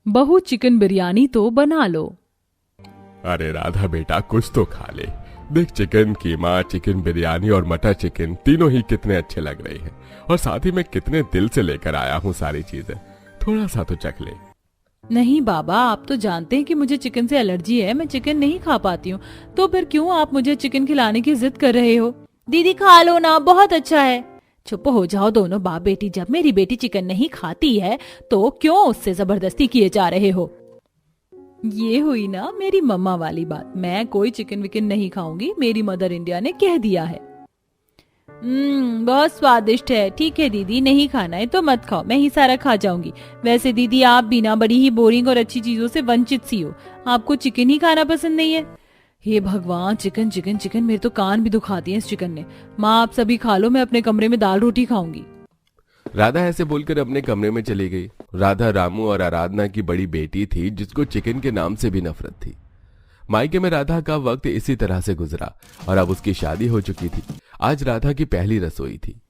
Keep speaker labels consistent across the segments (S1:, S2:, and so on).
S1: बहू चिकन बिरयानी तो बना लो।
S2: अरे राधा बेटा कुछ तो खा ले। देख चिकन कीमा, चिकन बिरयानी और मटर चिकन तीनों ही कितने अच्छे लग रहे हैं, और साथ ही मैं कितने दिल से लेकर आया हूँ सारी चीजें। थोड़ा सा तो चख ले।
S1: नहीं बाबा, आप तो जानते हैं कि मुझे चिकन से एलर्जी है, मैं चिकन नहीं खा पाती हूँ, तो फिर क्यों आप मुझे चिकन खिलाने की जिद कर रहे हो? दीदी खा लो ना, बहुत अच्छा है। चुप हो जाओ दोनों बाप बेटी, जब मेरी बेटी चिकन नहीं खाती है तो क्यों उससे जबरदस्ती किए जा रहे हो? ये हुई ना मेरी मम्मा वाली बात, मैं कोई चिकन विकन नहीं खाऊंगी, मेरी मदर इंडिया ने कह दिया है। बहुत स्वादिष्ट है। ठीक है दीदी, नहीं खाना है तो मत खाओ, मैं ही सारा खा जाऊंगी। वैसे दीदी आप भी ना बड़ी ही बोरिंग और अच्छी चीजों से वंचित सी हो, आपको चिकन ही खाना पसंद नहीं है। हे भगवान, चिकन चिकन चिकन, मेरे तो कान भी दुखा दिए इस चिकन ने। माँ आप सभी खा लो, मैं अपने कमरे में दाल रोटी खाऊंगी।
S2: राधा ऐसे बोलकर अपने कमरे में चली गई। राधा रामू और आराधना की बड़ी बेटी थी, जिसको चिकन के नाम से भी नफरत थी। मायके में राधा का वक्त इसी तरह से गुजरा और अब उसकी शादी हो चुकी थी। आज राधा की पहली रसोई थी।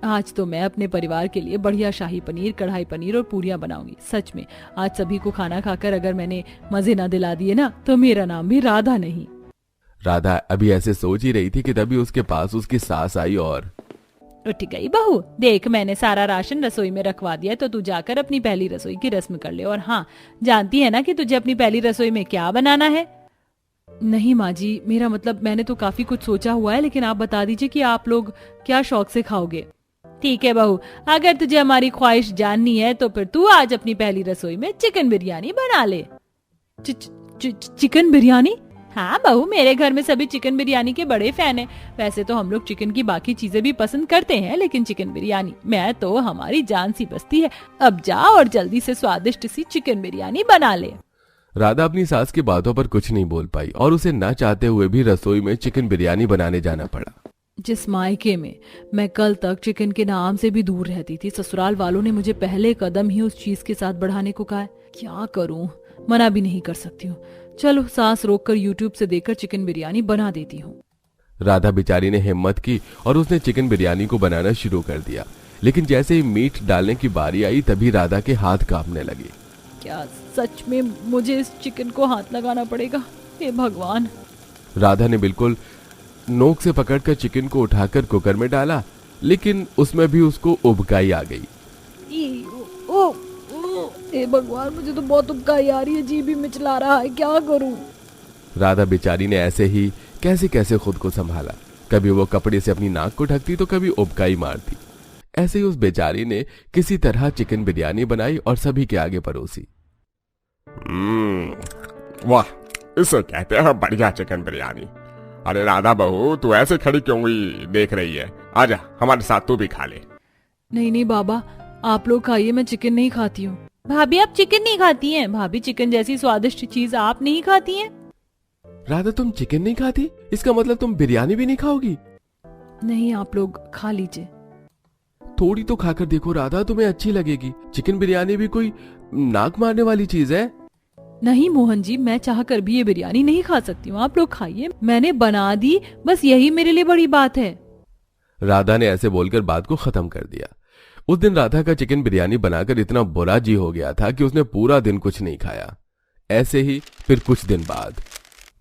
S1: आज तो मैं अपने परिवार के लिए बढ़िया शाही पनीर, कढ़ाई पनीर और पूरियां बनाऊंगी। सच में आज सभी को खाना खाकर अगर मैंने मजे ना दिला दिए ना, तो मेरा नाम भी राधा नहीं।
S2: राधा अभी ऐसे सोच ही रही थी कि तभी उसके पास उसकी सास आई और
S1: उठ गई। बहू देख, मैंने सारा राशन रसोई में रखवा दिया है, तो तू जाकर अपनी पहली रसोई की रस्म कर ले। और हाँ, जानती है ना कि तुझे अपनी पहली रसोई में क्या बनाना है? नहीं माँ जी, मेरा मतलब मैंने तो काफी कुछ सोचा हुआ है, लेकिन आप बता दीजिए कि आप लोग क्या शौक से खाओगे। ठीक है बहू, अगर तुझे हमारी ख्वाहिश जाननी है तो फिर तू आज अपनी पहली रसोई में चिकन बिरयानी बना ले। चिकन बिरयानी? हाँ बहू, मेरे घर में सभी चिकन बिरयानी के बड़े फैन हैं। वैसे तो हम लोग चिकन की बाकी चीजें भी पसंद करते हैं, लेकिन चिकन बिरयानी मैं तो हमारी जान सी बसती है। अब जा और जल्दी से स्वादिष्ट सी चिकन बिरयानी बना ले।
S2: राधा अपनी सास की बातों पर कुछ नहीं बोल पाई और उसे न चाहते हुए भी रसोई में चिकन बिरयानी बनाने जाना पड़ा।
S1: जिस मायके में मैं कल तक चिकन के नाम से भी दूर रहती थी, ससुराल वालों ने मुझे पहले कदम ही उस चीज के साथ बढ़ाने को कहा है। क्या करूं, मना भी नहीं कर सकती हूँ। चलो सांस रोककर यूट्यूब से देखकर चिकन बिरयानी बना देती हूँ।
S2: राधा बेचारी ने हिम्मत की और उसने चिकन बिरयानी को बनाना शुरू कर दिया, लेकिन जैसे ही मीट डालने की बारी आई तभी राधा के हाथ कांपने लगे।
S1: क्या सच में मुझे इस चिकन को हाथ लगाना पड़ेगा? हे भगवान।
S2: राधा ने बिल्कुल नोक से पकड़कर चिकन को उठाकर कुकर में डाला, लेकिन उसमें भी उसको उबकाई आ गई।
S1: हे भगवान, मुझे तो बहुत उबकाई आ रही है, जी भी मिचला रहा है, क्या करूं?
S2: राधा बेचारी ने ऐसे ही कैसे कैसे खुद को संभाला। कभी वो कपड़े से अपनी नाक को ढकती तो कभी उबकाई मारती। ऐसे ही उस बेचारी ने किसी तरह चिकन बिरयानी बनाई और सभी के आगे परोसी।
S3: वाह, इसे कहते हैं बढ़िया चिकन बिरयानी। अरे राधा बहू, तू ऐसे खड़ी क्यों हुई देख रही है? आजा हमारे साथ, तू भी खा ले।
S1: नहीं नहीं बाबा, आप लोग खाइए, मैं चिकन नहीं खाती हूँ। भाभी आप चिकन नहीं खाती हैं? भाभी चिकन जैसी स्वादिष्ट चीज आप नहीं खाती हैं?
S2: राधा तुम चिकन नहीं खाती, इसका मतलब तुम बिरयानी भी नहीं खाओगी?
S1: नहीं, आप लोग खा लीजिए।
S2: थोड़ी तो खाकर देखो राधा, तुम्हें अच्छी लगेगी। चिकन बिरयानी भी कोई नाक मारने वाली चीज है?
S1: नहीं मोहन जी, मैं चाहकर भी ये बिरयानी नहीं खा सकती हूँ। आप लोग खाइए, मैंने बना दी, बस यही मेरे लिए बड़ी बात है।
S2: राधा ने ऐसे बोलकर बात को खत्म कर दिया। उस दिन राधा का चिकन बिरयानी बनाकर इतना बुरा जी हो गया था कि उसने पूरा दिन कुछ नहीं खाया। ऐसे ही फिर कुछ दिन बाद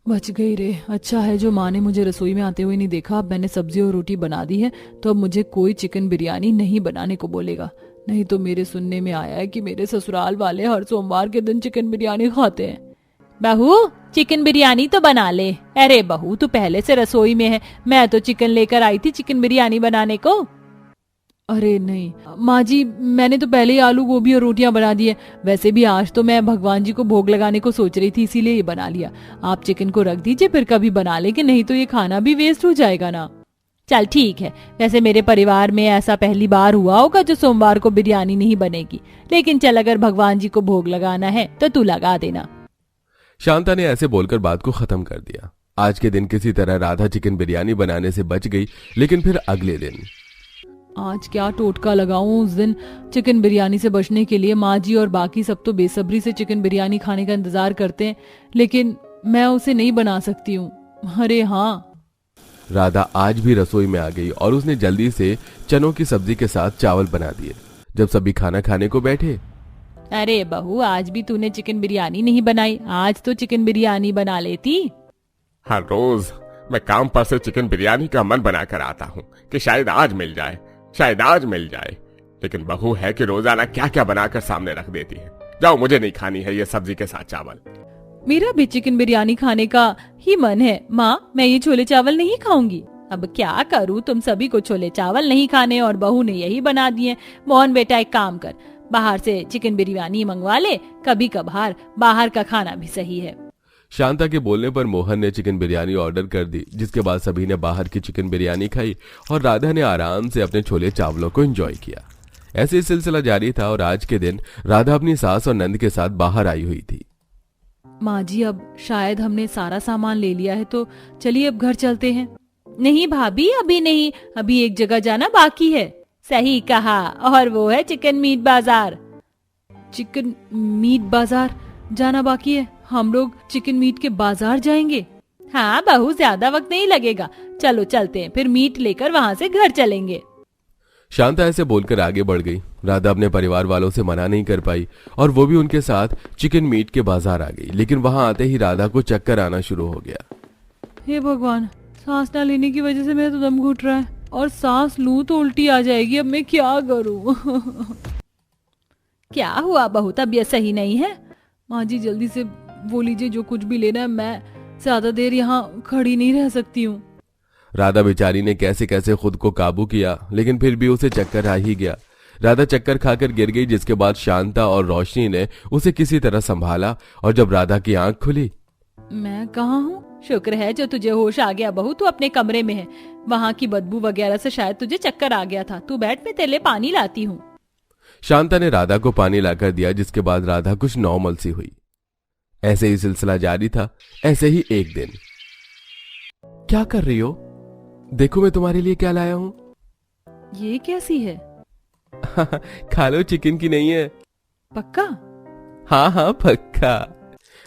S1: बच गई रे। अच्छा है जो माँ ने मुझे रसोई में आते हुए नहीं देखा। अब मैंने सब्जी और रोटी बना दी है, तो अब मुझे कोई चिकन बिरयानी नहीं बनाने को बोलेगा। नहीं तो मेरे सुनने में आया है कि मेरे ससुराल वाले हर सोमवार के दिन चिकन बिरयानी खाते हैं। बहू चिकन बिरयानी तो बना ले। अरे बहू तू पहले से रसोई में है, मैं तो चिकन लेकर आई थी चिकन बिरयानी बनाने को। अरे नहीं माँ जी, मैंने तो पहले ही आलू गोभी और रोटियां बना दी है। वैसे भी आज तो मैं भगवान जी को भोग लगाने को सोच रही थी, इसीलिए ये बना लिया। आप चिकन को रख दीजिए, फिर कभी बना लेंगे, नहीं तो ये खाना भी वेस्ट हो जाएगा ना। चल ठीक है, वैसे मेरे परिवार में ऐसा पहली बार हुआ होगा जो सोमवार को बिरयानी नहीं बनेगी, लेकिन चल अगर भगवान जी को भोग लगाना है तो तू लगा देना।
S2: शांता ने ऐसे बोलकर बात को खत्म कर दिया। आज के दिन किसी तरह राधा चिकन बिरयानी बनाने से बच गई, लेकिन फिर अगले दिन
S1: आज क्या टोटका लगाऊं उस दिन चिकन बिरयानी से बचने के लिए। माँ जी और बाकी सब तो बेसब्री से चिकन बिरयानी खाने का इंतजार करते हैं, लेकिन मैं उसे नहीं बना सकती हूँ। अरे हाँ,
S2: राधा आज भी रसोई में आ गई और उसने जल्दी से चनों की सब्जी के साथ चावल बना दिए। जब सभी खाना खाने को बैठे
S1: अरे बहू, आज भी तूने चिकन बिरयानी नहीं बनाई, आज तो चिकन बिरयानी बना लेती।
S3: हर रोज मैं काम पर से चिकन बिरयानी का मन बनाकर आता हूँ कि शायद आज मिल जाए, शायद आज मिल जाए, लेकिन बहू है कि रोजाना क्या क्या बनाकर सामने रख देती है। जाओ, मुझे नहीं खानी है ये सब्जी के साथ चावल।
S1: मेरा भी चिकन बिरयानी खाने का ही मन है माँ, मैं ये छोले चावल नहीं खाऊंगी। अब क्या करूँ, तुम सभी को छोले चावल नहीं खाने और बहू ने यही बना दिए। मोहन बेटा, एक काम कर, बाहर से चिकन बिरयानी मंगवा ले, कभी कभार बाहर का खाना भी सही है।
S2: शांता के बोलने पर मोहन ने चिकन बिरयानी ऑर्डर कर दी, जिसके बाद सभी ने बाहर की चिकन बिरयानी खाई और राधा ने आराम से अपने छोले चावलों को एंजॉय किया। ऐसे ही सिलसिला जारी था और आज के दिन राधा अपनी सास और नंद के साथ बाहर आई हुई थी।
S1: माँ जी, अब शायद हमने सारा सामान ले लिया है, तो चलिए अब घर चलते हैं। नहीं भाभी, अभी नहीं, अभी एक जगह जाना बाकी है। सही कहा, और वो है चिकन मीट बाजार। चिकन मीट बाजार जाना बाकी है? हम लोग चिकन मीट के बाजार जाएंगे? हाँ बहू, ज्यादा वक्त नहीं लगेगा, चलो चलते हैं, फिर मीट लेकर वहाँ से घर चलेंगे।
S2: शांता ऐसे बोलकर आगे बढ़ गई। राधा अपने परिवार वालों से मना नहीं कर पाई और वो भी उनके साथ चिकन मीट के बाजार आ गई, लेकिन वहां आते ही राधा को चक्कर आना शुरू हो गया।
S1: हे भगवान, सांस ना लेने की वजह से मेरा तो दम घुट रहा है, और सांस लूं तो उल्टी आ जाएगी। अब मैं क्या करूं? क्या हुआ बहू, तबीयत सही नहीं है? माँ जी, जल्दी से वो लीजिए जो कुछ भी लेना है, मैं ज्यादा देर यहाँ खड़ी नहीं रह सकती हूँ।
S2: राधा बेचारी ने कैसे कैसे खुद को काबू किया, लेकिन फिर भी उसे चक्कर आ ही गया। राधा चक्कर खाकर गिर गई, जिसके बाद शांता और रोशनी ने उसे किसी तरह संभाला और जब राधा की आंख खुली,
S1: मैं कहाँ हूँ? शुक्र है जो तुझे होश आ गया बहू, तू अपने कमरे में है। वहाँ की बदबू वगैरह से शायद तुझे चक्कर आ गया था। तू बैठ, मैं तेरे लिए पानी लाती हूँ।
S2: शांता ने राधा को पानी लाकर दिया, जिसके बाद राधा कुछ नॉर्मल सी हुई। ऐसे ही सिलसिला जारी था। ऐसे ही एक दिन, क्या कर रही हो? देखो मैं तुम्हारे लिए क्या लाया हूं।
S1: ये कैसी है?
S2: खा लो, चिकन की नहीं है।
S1: पक्का?
S2: हाँ हाँ पक्का।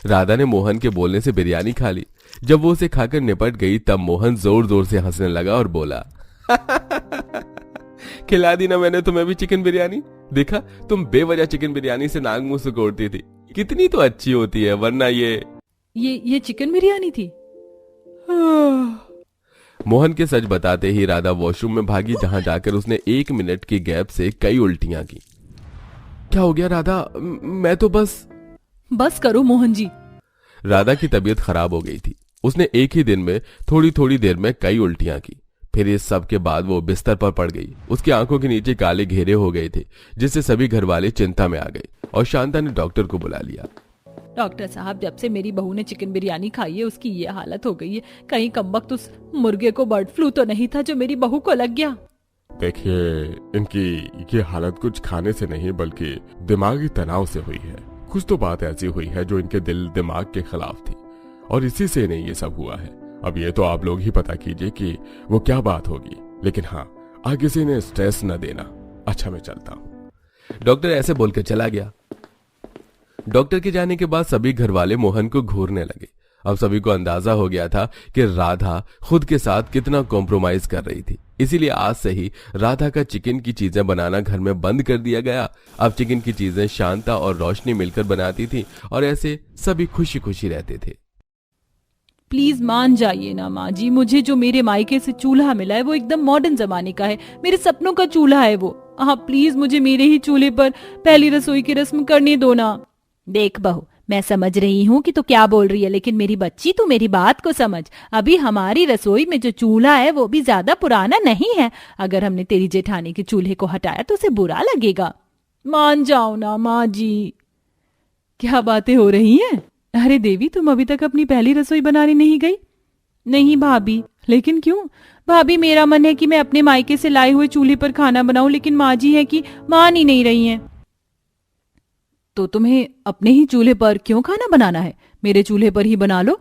S2: राधा ने मोहन के बोलने से बिरयानी खा ली। जब वो उसे खाकर निपट गई, तब मोहन जोर जोर से हंसने लगा और बोला, खिला दी ना मैंने तुम्हें भी चिकन बिरयानी। देखा, तुम बेवजह चिकन बिरयानी से नाक मुंह सुकोड़ती थी, कितनी तो अच्छी होती है, वरना
S1: ये चिकन बिरयानी थी।
S2: मोहन के सच बताते ही राधा वॉशरूम में भागी, जहां जाकर उसने 1 मिनट की गैप से कई उल्टियां की। क्या हो गया राधा? मैं तो बस
S1: करो मोहन जी।
S2: राधा की तबीयत खराब हो गई थी। उसने एक ही दिन में थोड़ी थोड़ी देर में कई उल्टियां की। फिर इस सब के बाद वो बिस्तर पर पड़ गई। उसकी आंखों के नीचे काले घेरे हो गए थे, जिससे सभी घर वाले चिंता में आ गए और शांता ने डॉक्टर को बुला लिया।
S1: डॉक्टर साहब, जब से मेरी बहू ने चिकन बिरयानी खाई है, उसकी ये हालत हो गई है। कहीं कमबख्त उस मुर्गे को बर्ड फ्लू तो नहीं था जो मेरी बहू को लग गया?
S3: देखिए, इनकी ये हालत कुछ खाने से नहीं बल्कि दिमागी तनाव से हुई है। कुछ तो बात ऐसी हुई है जो इनके दिल दिमाग के खिलाफ थी और इसी से नहीं ये सब हुआ है। अब ये तो आप लोग ही पता कीजिए कि वो क्या बात होगी, लेकिन हाँ, आगे से इन्हें स्ट्रेस न देना। अच्छा, मैं चलता हूँ।
S2: डॉक्टर ऐसे बोलकर चला गया। डॉक्टर के जाने के बाद सभी घर वाले मोहन को घूरने लगे। अब सभी को अंदाजा हो गया था कि राधा खुद के साथ कितना कॉम्प्रोमाइज कर रही थी। इसीलिए आज से ही राधा का चिकन की चीजें बनाना घर में बंद कर दिया गया। अब चिकन की चीजें शांता और रोशनी मिलकर बनाती थी और ऐसे सभी खुशी खुशी रहते थे।
S1: प्लीज मान जाइए ना माँ जी, मुझे जो मेरे मायके से चूल्हा मिला है वो एकदम मॉडर्न जमाने का है, मेरे सपनों का चूल्हा है वो। हाँ प्लीज, मुझे मेरे ही चूल्हे पर पहली रसोई की रस्म करने दो ना। देख बहू, मैं समझ रही हूँ कि तू क्या बोल रही है, लेकिन मेरी बच्ची, तू मेरी बात को समझ। अभी हमारी रसोई में जो चूल्हा है वो भी ज्यादा पुराना नहीं है। अगर हमने तेरी जेठानी के चूल्हे को हटाया तो उसे बुरा लगेगा। मान जाओ ना माँ जी। क्या बातें हो रही हैं? अरे देवी, तुम अभी तक अपनी पहली रसोई बनाने नहीं गई? नहीं भाभी। लेकिन क्यों? भाभी, मेरा मन है कि मैं अपने मायके से लाए हुए चूल्हे पर खाना बनाऊं, लेकिन माँ जी है कि मान ही नहीं रही हैं। तो तुम्हें अपने ही चूल्हे पर क्यों खाना बनाना है? मेरे चूल्हे पर ही बना लो,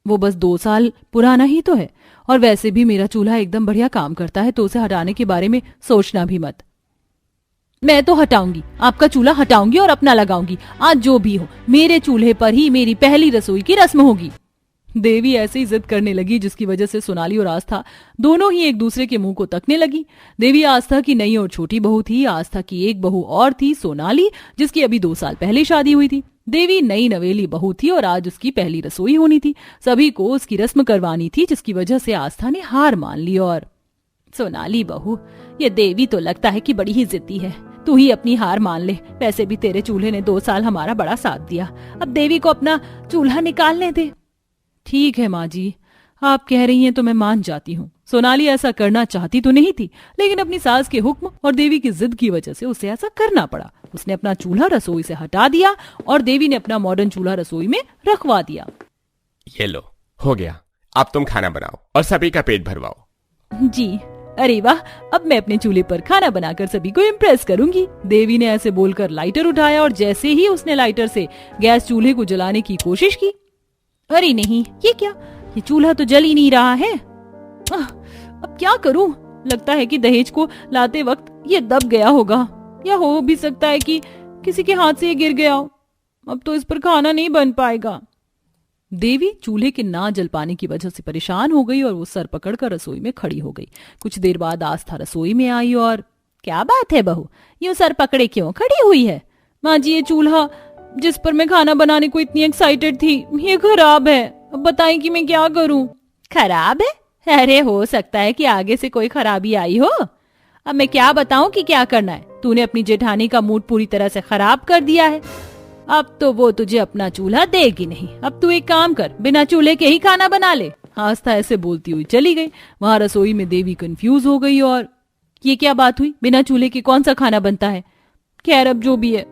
S1: वो बस 2 साल पुराना ही तो है। और वैसे भी मेरा चूल्हा एकदम बढ़िया काम करता है, तो उसे हटाने के बारे में सोचना भी मत। मैं तो हटाऊंगी, आपका चूल्हा हटाऊंगी और अपना लगाऊंगी। आज जो भी हो, मेरे चूल्हे पर ही मेरी पहली रसोई की रस्म होगी। देवी ऐसे ही जिद करने लगी जिसकी वजह से सोनाली और आस्था दोनों ही एक दूसरे के मुंह को तकने लगी। देवी आस्था की नई और छोटी बहू थी। आस्था की एक बहू और थी, सोनाली, जिसकी अभी 2 साल पहले शादी हुई थी। देवी नई नवेली बहू थी और आज उसकी पहली रसोई होनी थी। सभी को उसकी रस्म करवानी थी, जिसकी वजह से आस्था ने हार मान ली। और सोनाली बहू, ये देवी तो लगता है कि बड़ी ही जिद्दी है, तू ही अपनी हार मान ले। वैसे भी तेरे चूल्हे ने 2 साल हमारा बड़ा साथ दिया, अब देवी को अपना चूल्हा निकालने दे। ठीक है माँ जी, आप कह रही हैं तो मैं मान जाती हूँ। सोनाली ऐसा करना चाहती तो नहीं थी, लेकिन अपनी सास के हुक्म और देवी की जिद की वजह से उसे ऐसा करना पड़ा। उसने अपना चूल्हा रसोई से हटा दिया और देवी ने अपना मॉडर्न चूल्हा रसोई में रखवा दिया।
S3: ये लो, हो गया, अब तुम खाना बनाओ और सभी का पेट भरवाओ।
S1: जी, अरे वाह, अब मैं अपने चूल्हे पर खाना बनाकर सभी को इम्प्रेस करूंगी। देवी ने ऐसे बोलकर लाइटर उठाया और जैसे ही उसने लाइटर से गैस चूल्हे को जलाने की कोशिश की, अरे नहीं, ये क्या, ये चूल्हा तो जल ही नहीं रहा है। अब क्या करूं? लगता है कि दहेज को लाते वक्त ये दब गया होगा, या हो भी सकता है कि किसी के हाथ से ये गिर गया हो। अब तो इस पर खाना नहीं बन पाएगा। देवी चूल्हे के ना जल पाने की वजह से परेशान हो गई और वो सर पकड़कर रसोई में खड़ी हो गई। कुछ देर बाद आस्था रसोई में आई और, क्या बात है बहू, यूं सर पकड़े क्यों खड़ी हुई है? माँ जी, ये चूल्हा जिस पर मैं खाना बनाने को इतनी एक्साइटेड थी, ये खराब है। अब बताएं कि मैं क्या करूं? खराब है? अरे हो सकता है कि आगे से कोई खराबी आई हो। अब मैं क्या बताऊं कि क्या करना है? तूने अपनी जेठानी का मूड पूरी तरह से खराब कर दिया है। अब तो वो तुझे अपना चूल्हा देगी नहीं। अब तू एक काम कर, बिना चूल्हे के ही खाना बना ले। आस्था ऐसे बोलती हुई चली गई। वहां रसोई में देवी कंफ्यूज हो गई और, ये क्या बात हुई? बिना चूल्हे के कौन सा खाना बनता है? खैर, अब जो भी है,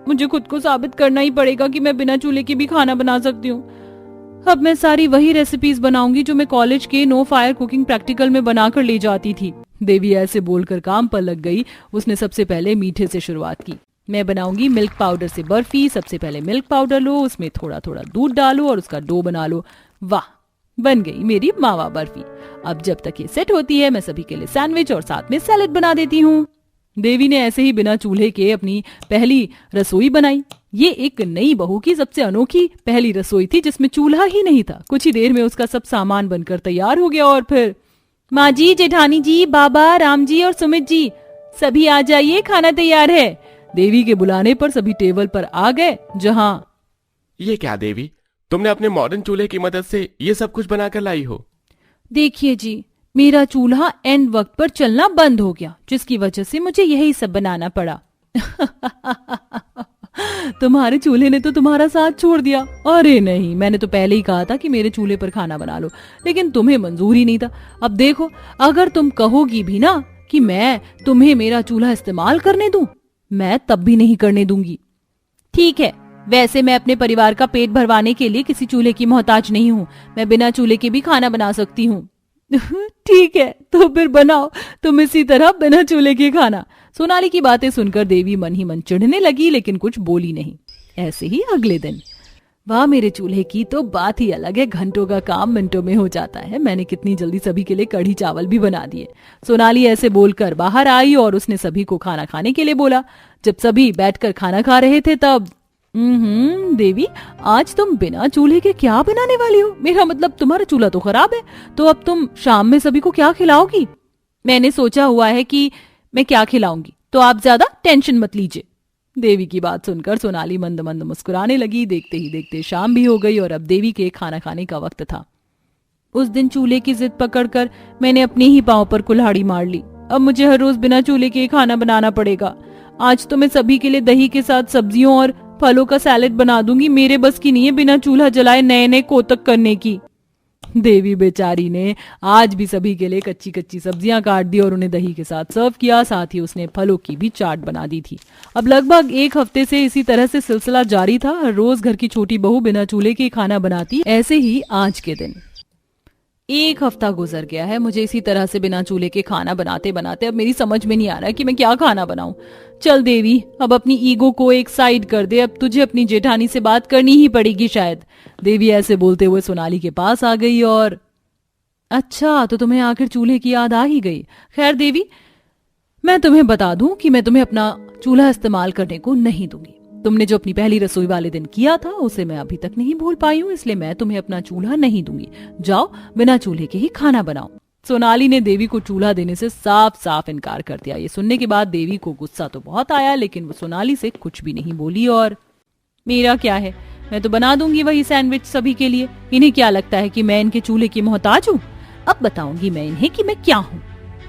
S1: मुझे खुद को साबित करना ही पड़ेगा कि मैं बिना चूल्हे के भी खाना बना सकती हूँ। अब मैं सारी वही रेसिपीज बनाऊंगी जो मैं कॉलेज के नो फायर कुकिंग प्रैक्टिकल में बनाकर ले जाती थी। देवी ऐसे बोलकर काम पर लग गई। उसने सबसे पहले मीठे से शुरुआत की। मैं बनाऊंगी मिल्क पाउडर से बर्फी। सबसे पहले मिल्क पाउडर लो, उसमें थोड़ा थोड़ा दूध डालो और उसका डो बना लो। वाह, बन गई मेरी मावा बर्फी। अब जब तक ये सेट होती है, मैं सभी के लिए सैंडविच और साथ में सैलेड बना देती हूँ। देवी ने ऐसे ही बिना चूल्हे के अपनी पहली रसोई बनाई। ये एक नई बहू की सबसे अनोखी पहली रसोई थी जिसमें चूल्हा ही नहीं था। कुछ ही देर में उसका सब सामान बनकर तैयार हो गया और फिर, माँ जी, जेठानी जी, बाबा, राम जी और सुमित जी, सभी आ जाइए, खाना तैयार है। देवी के बुलाने पर सभी टेबल पर आ गए। जहाँ,
S3: ये क्या देवी, तुमने अपने मॉडर्न चूल्हे की मदद से ये सब कुछ बनाकर लाई हो?
S1: देखिए जी, मेरा चूल्हा एंड वक्त पर चलना बंद हो गया, जिसकी वजह से मुझे यही सब बनाना पड़ा। तुम्हारे चूल्हे ने तो तुम्हारा साथ छोड़ दिया। अरे नहीं, मैंने तो पहले ही कहा था कि मेरे चूल्हे पर खाना बना लो, लेकिन तुम्हें मंजूर ही नहीं था। अब देखो, अगर तुम कहोगी भी ना कि मैं तुम्हें मेरा चूल्हा इस्तेमाल करने दूं, मैं तब भी नहीं करने दूंगी। ठीक है, वैसे मैं अपने परिवार का पेट भरवाने के लिए किसी चूल्हे की मोहताज नहीं हूँ। मैं बिना चूल्हे के भी खाना बना सकती हूँ। ठीक है, तो फिर बनाओ तुम इसी तरह बिना चूल्हे के खाना। सोनाली की बातें सुनकर देवी मन ही मन चिढ़ने लगी, लेकिन कुछ बोली नहीं। ऐसे ही अगले दिन, वाह, मेरे चूल्हे की तो बात ही अलग है। घंटों का काम मिनटों में हो जाता है। मैंने कितनी जल्दी सभी के लिए कढ़ी चावल भी बना दिए। सोनाली ऐसे बोलकर बाहर आई और उसने सभी को खाना खाने के लिए बोला। जब सभी बैठकर खाना खा रहे थे तब, देवी, आज तुम बिना चूल्हे के क्या बनाने वाली हो? मेरा मतलब तुम्हारा चूल्हा तो खराब है, तो अब तुम शाम में सभी को क्या खिलाओगी? मैंने सोचा हुआ है कि मैं क्या खिलाऊंगी, तो आप ज्यादा टेंशन मत लीजिए। देवी की बात सुनकर सोनाली मंद मंद मुस्कुराने लगी। देखते ही देखते शाम भी हो गई और अब देवी के खाना खाने का वक्त था। उस दिन चूल्हे की जिद पकड़कर मैंने अपने ही पांव पर कुल्हाड़ी मार ली। अब मुझे हर रोज बिना चूल्हे के खाना बनाना पड़ेगा। आज तो मैं सभी के लिए दही के साथ सब्जियों और फलों का सैलेड बना दूंगी। मेरे बस की नहीं है बिना चूल्हा जलाए नए नए कोतक करने की। देवी बेचारी ने आज भी सभी के लिए कच्ची कच्ची सब्जियां काट दी और उन्हें दही के साथ सर्व किया। साथ ही उसने फलों की भी चाट बना दी थी। अब लगभग 1 हफ्ते से इसी तरह से सिलसिला जारी था। हर रोज घर की छोटी बहू बिना चूल्हे के खाना बनाती। ऐसे ही आज के दिन 1 हफ्ता गुजर गया है मुझे इसी तरह से बिना चूल्हे के खाना बनाते बनाते। अब मेरी समझ में नहीं आ रहा है कि मैं क्या खाना बनाऊं। चल देवी, अब अपनी ईगो को एक साइड कर दे। अब तुझे अपनी जेठानी से बात करनी ही पड़ेगी शायद। देवी ऐसे बोलते हुए सोनाली के पास आ गई और, अच्छा, तो तुम्हें आखिर चूल्हे की याद आ ही गई। खैर देवी, मैं तुम्हें बता दूं कि मैं तुम्हें अपना चूल्हा इस्तेमाल करने को नहीं दूंगी। तुमने जो अपनी पहली रसोई वाले दिन किया था उसे मैं अभी तक नहीं भूल पाई हूँ, इसलिए मैं तुम्हें अपना चूल्हा नहीं दूंगी। जाओ बिना चूल्हे के ही खाना बनाओ। सोनाली ने देवी को चूल्हा देने से साफ साफ इनकार कर दिया। ये सुनने के बाद देवी को गुस्सा तो बहुत आया, लेकिन वो सोनाली से कुछ भी नहीं बोली। और मेरा क्या है, मैं तो बना दूंगी वही सैंडविच सभी के लिए। इन्हें क्या लगता है कि मैं इनके चूल्हे की मोहताज हूँ? अब बताऊंगी मैं इन्हें कि मैं क्या हूँ।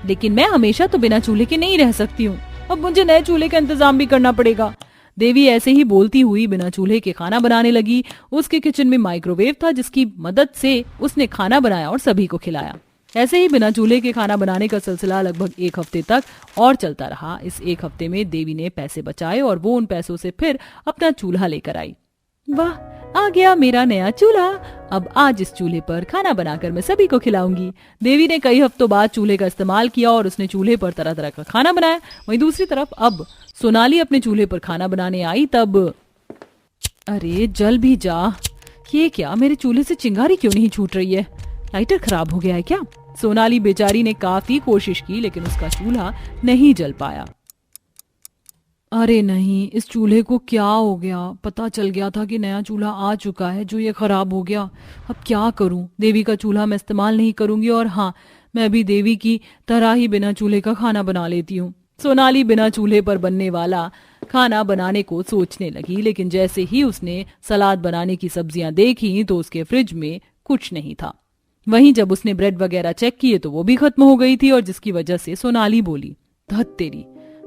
S1: लेकिन मैं हमेशा तो बिना चूल्हे के नहीं रह सकती हूँ, अब मुझे नए चूल्हे का इंतजाम भी करना पड़ेगा। देवी ऐसे ही बोलती हुई बिना चूल्हे के खाना बनाने लगी। उसके किचन में माइक्रोवेव था, जिसकी मदद से उसने खाना बनाया और सभी को खिलाया। ऐसे ही बिना चूल्हे के खाना बनाने का सिलसिला लगभग 1 हफ्ते तक और चलता रहा। इस 1 हफ्ते में देवी ने पैसे बचाए और वो उन पैसों से फिर अपना चूल्हा लेकर आई। वाह, आ गया मेरा नया चूल्हा। अब आज इस चूल्हे पर खाना बनाकर मैं सभी को खिलाऊंगी। देवी ने कई हफ्तों बाद चूल्हे का इस्तेमाल किया और उसने चूल्हे पर तरह तरह का खाना बनाया। वहीं दूसरी तरफ अब सोनाली अपने चूल्हे पर खाना बनाने आई तब अरे जल भी जा, ये क्या, मेरे चूल्हे से चिंगारी क्यों नहीं छूट रही है? लाइटर खराब हो गया है क्या? सोनाली बेचारी ने काफी कोशिश की, लेकिन उसका चूल्हा नहीं जल पाया। अरे नहीं, इस चूल्हे को क्या हो गया? पता चल गया था कि नया चूल्हा आ चुका है, जो ये खराब हो गया। अब क्या करूं? देवी का चूल्हा मैं इस्तेमाल नहीं करूंगी, और हाँ, मैं भी देवी की तरह ही बिना चूल्हे का खाना बना लेती हूँ। सोनाली बिना चूल्हे पर बनने वाला खाना बनाने को सोचने लगी, लेकिन जैसे ही उसने सलाद बनाने की सब्जियां देखी तो उसके फ्रिज में कुछ नहीं था। वहीं जब उसने ब्रेड वगैरह चेक किए तो वो भी खत्म हो गई थी, और जिसकी वजह से सोनाली बोली, धत तेरी,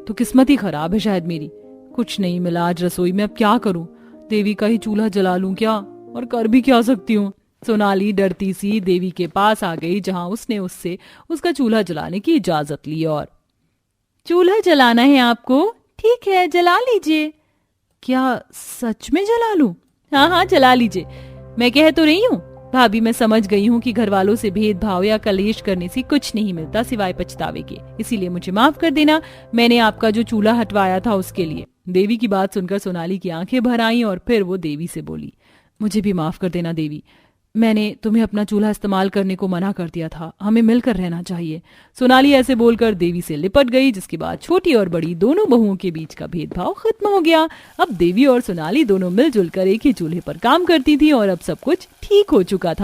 S1: तो किस्मत ही खराब है शायद मेरी। कुछ नहीं मिला आज रसोई में, अब क्या करूं? देवी का ही चूल्हा जला लूं क्या? और कर भी क्या सकती हूँ? सोनाली डरती सी देवी के पास आ गई, जहां उसने उससे उसका चूल्हा जलाने की इजाजत ली। और चूल्हा जलाना है आपको? ठीक है, जला लीजिए। क्या सच में जला लूं? हाँ हाँ, जला लीजिए। मैं कह तो रही हूँ भाभी, मैं समझ गई हूँ कि घर वालों से भेदभाव या कलेश करने से कुछ नहीं मिलता सिवाय पछतावे के, इसीलिए मुझे माफ कर देना, मैंने आपका जो चूल्हा हटवाया था उसके लिए। देवी की बात सुनकर सोनाली की आंखें भर आईं और फिर वो देवी से बोली, मुझे भी माफ कर देना देवी, मैंने तुम्हें अपना चूल्हा इस्तेमाल करने को मना कर दिया था, हमें मिलकर रहना चाहिए। सोनाली ऐसे बोलकर देवी से लिपट गई, जिसके बाद छोटी और बड़ी दोनों बहुओं के बीच का भेदभाव खत्म हो गया। अब देवी और सोनाली दोनों मिलजुल कर एक ही चूल्हे पर काम करती थी और अब सब कुछ ठीक हो चुका था।